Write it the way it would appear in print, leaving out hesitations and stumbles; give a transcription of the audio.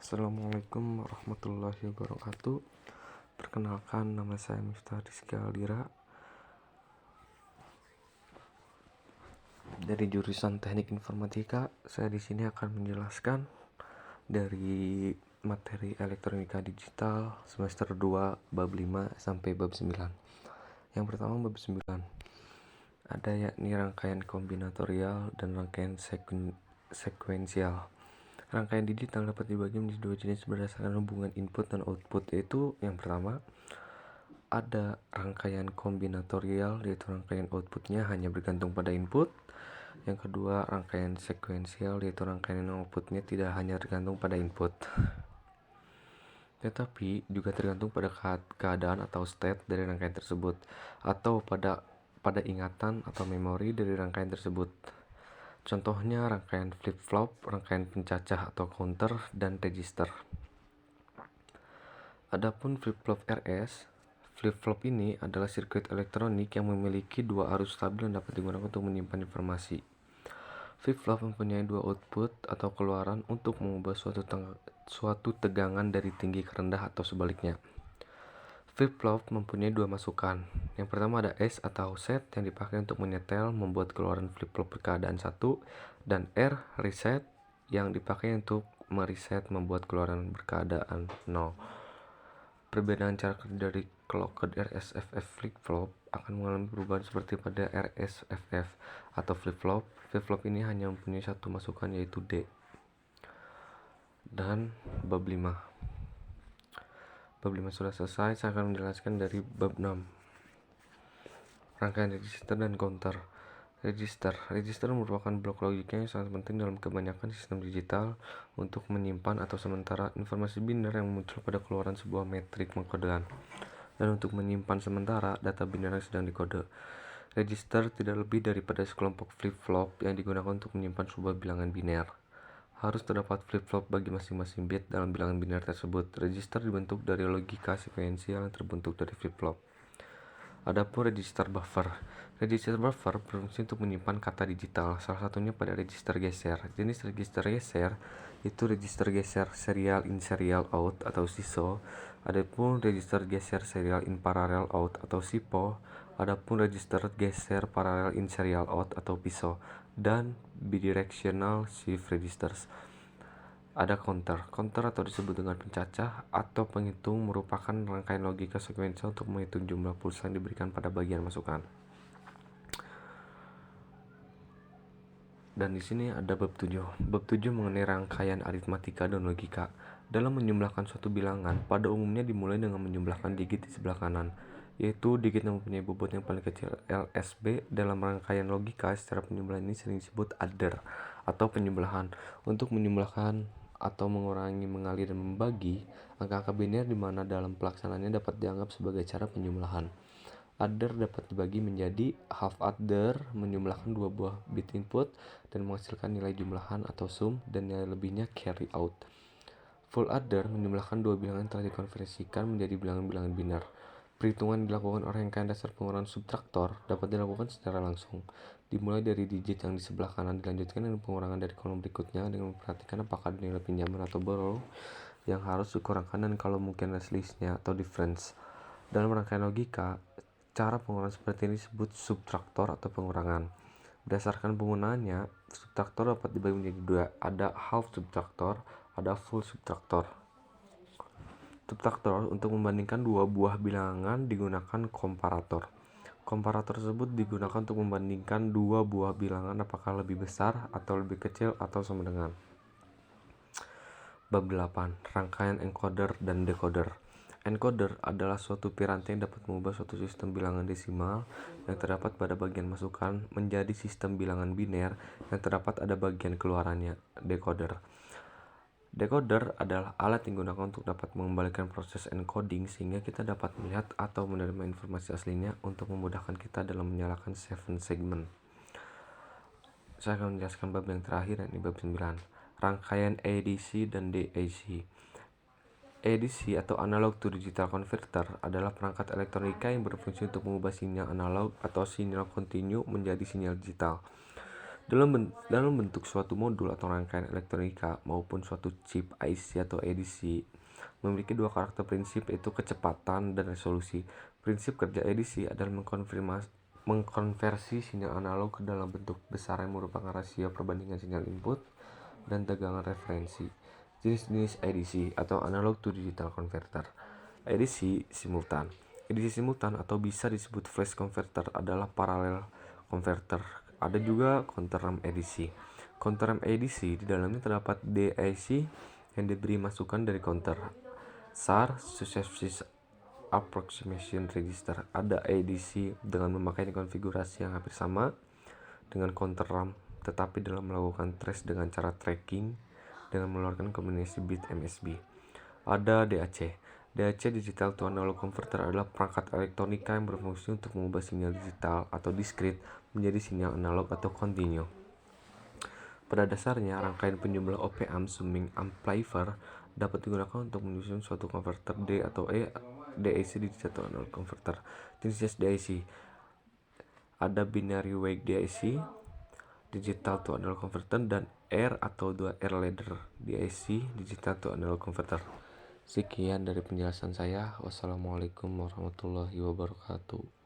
Assalamualaikum warahmatullahi wabarakatuh. Perkenalkan, nama saya Miftah Rizky Aldira dari jurusan Teknik Informatika. Saya di sini akan menjelaskan dari materi elektronika digital semester 2 bab 5 sampai bab 9. Yang pertama bab 9. Ada yakni rangkaian kombinatorial dan rangkaian sekuensial. Rangkaian digital dapat dibagi menjadi dua jenis berdasarkan hubungan input dan output, yaitu yang pertama ada rangkaian kombinatorial, yaitu rangkaian outputnya hanya bergantung pada input. Yang kedua rangkaian sekuensial, yaitu rangkaian outputnya tidak hanya tergantung pada input, tetapi juga tergantung pada keadaan atau state dari rangkaian tersebut, atau pada ingatan atau memori dari rangkaian tersebut. Contohnya rangkaian flip-flop, rangkaian pencacah atau counter, dan register. Adapun flip-flop RS, flip-flop ini adalah sirkuit elektronik yang memiliki dua arus stabil yang dapat digunakan untuk menyimpan informasi. Flip-flop mempunyai dua output atau keluaran untuk mengubah suatu tegangan dari tinggi ke rendah atau sebaliknya. Flip-flop mempunyai dua masukan. Yang pertama ada S atau set yang dipakai untuk menyetel membuat keluaran flip-flop berkeadaan 1, dan R reset yang dipakai untuk mereset membuat keluaran berkeadaan 0. Perbedaan cara kerja dari clocked RSFF flip-flop akan mengalami perubahan seperti pada RSFF atau flip-flop. Flip-flop ini hanya mempunyai satu masukan, yaitu D. Dan bab 5. Bab 5 sudah selesai, saya akan menjelaskan dari bab 6. Rangkaian register dan counter. Register merupakan blok logika yang sangat penting dalam kebanyakan sistem digital untuk menyimpan atau sementara informasi biner yang muncul pada keluaran sebuah metrik pengkodean, dan untuk menyimpan sementara data biner yang sedang dikode. Register tidak lebih daripada sekelompok flip-flop yang digunakan untuk menyimpan sebuah bilangan biner. Harus terdapat flip-flop bagi masing-masing bit dalam bilangan biner tersebut. Register dibentuk dari logika sekuensial yang terbentuk dari flip-flop. Adapun register buffer. Register buffer berfungsi untuk menyimpan kata digital, salah satunya pada register geser. Jenis register geser itu register geser serial in serial out atau SISO. Adapun register geser serial in parallel out atau SIPO. Adapun register geser parallel in serial out atau PISO, dan bidirectional shift registers. Ada counter atau disebut dengan pencacah atau penghitung merupakan rangkaian logika sekuensial untuk menghitung jumlah pulsa yang diberikan pada bagian masukan. Dan di sini ada bab 7. Bab 7 mengenai rangkaian aritmatika dan logika. Dalam menjumlahkan suatu bilangan, pada umumnya dimulai dengan menjumlahkan digit di sebelah kanan, yaitu digit yang mempunyai bobot yang paling kecil LSB. Dalam rangkaian logika, secara penjumlahan ini sering disebut adder atau penjumlahan. Untuk menjumlahkan atau mengurangi, mengalih, dan membagi angka-angka biner di mana dalam pelaksanaannya dapat dianggap sebagai cara penjumlahan. Adder dapat dibagi menjadi half adder, menjumlahkan dua buah bit input dan menghasilkan nilai jumlahan atau sum, dan nilai lebihnya carry out. Full adder menjumlahkan dua bilangan yang telah dikonversikan menjadi bilangan-bilangan biner. Perhitungan dilakukan oleh rangkaian dasar pengurangan subtraktor dapat dilakukan secara langsung. Dimulai dari digit yang di sebelah kanan, dilanjutkan dengan pengurangan dari kolom berikutnya dengan memperhatikan apakah ada nilai pinjaman atau borrow yang harus dikurangkan, dan kalau mungkin ada selisihnya atau difference. Dalam rangkaian logika, cara pengurangan seperti ini disebut subtraktor atau pengurangan. Berdasarkan penggunaannya, subtraktor dapat dibagi menjadi dua, ada half subtraktor, ada full subtraktor. Subtraktor untuk membandingkan dua buah bilangan digunakan komparator. Komparator tersebut digunakan untuk membandingkan dua buah bilangan apakah lebih besar atau lebih kecil atau sama dengan. Bab 8. Rangkaian encoder dan decoder. Encoder adalah suatu piranti yang dapat mengubah suatu sistem bilangan desimal yang terdapat pada bagian masukan menjadi sistem bilangan biner yang terdapat ada bagian keluarannya, decoder. Decoder adalah alat yang digunakan untuk dapat mengembalikan proses encoding sehingga kita dapat melihat atau menerima informasi aslinya untuk memudahkan kita dalam menyalakan 7 segment. Saya akan menjelaskan bab yang terakhir, yakni bab 9. Rangkaian ADC dan DAC. ADC atau Analog to Digital Converter adalah perangkat elektronika yang berfungsi untuk mengubah sinyal analog atau sinyal kontinu menjadi sinyal digital. Dalam bentuk suatu modul atau rangkaian elektronika maupun suatu chip IC atau ADC memiliki dua karakter prinsip, yaitu kecepatan dan resolusi. Prinsip kerja ADC adalah mengkonversi sinyal analog ke dalam bentuk besar yang merupakan rasio perbandingan sinyal input dan tegangan referensi. Jenis-jenis ADC atau analog to digital converter. ADC simultan. ADC simultan atau bisa disebut flash converter adalah parallel converter. Ada juga counter ramp ADC. Counter ramp ADC di dalamnya terdapat DAC yang diberi masukan dari counter. SAR Successive Approximation Register. Ada ADC dengan memakai konfigurasi yang hampir sama dengan counter ramp, tetapi dalam melakukan trace dengan cara tracking dengan mengeluarkan kombinasi bit MSB. Ada DAC. DAC Digital to Analog Converter adalah perangkat elektronika yang berfungsi untuk mengubah sinyal digital atau discrete menjadi sinyal analog atau continue. Pada dasarnya, rangkaian penjumlah op-amp summing amplifier dapat digunakan untuk menyusun suatu konverter D atau E. DAC Digital to Analog Converter. Jenis DAC ada binary wave DAC, Digital to Analog Converter, dan R atau 2R ladder DAC Digital to Analog Converter. Sekian dari penjelasan saya. Wassalamualaikum warahmatullahi wabarakatuh.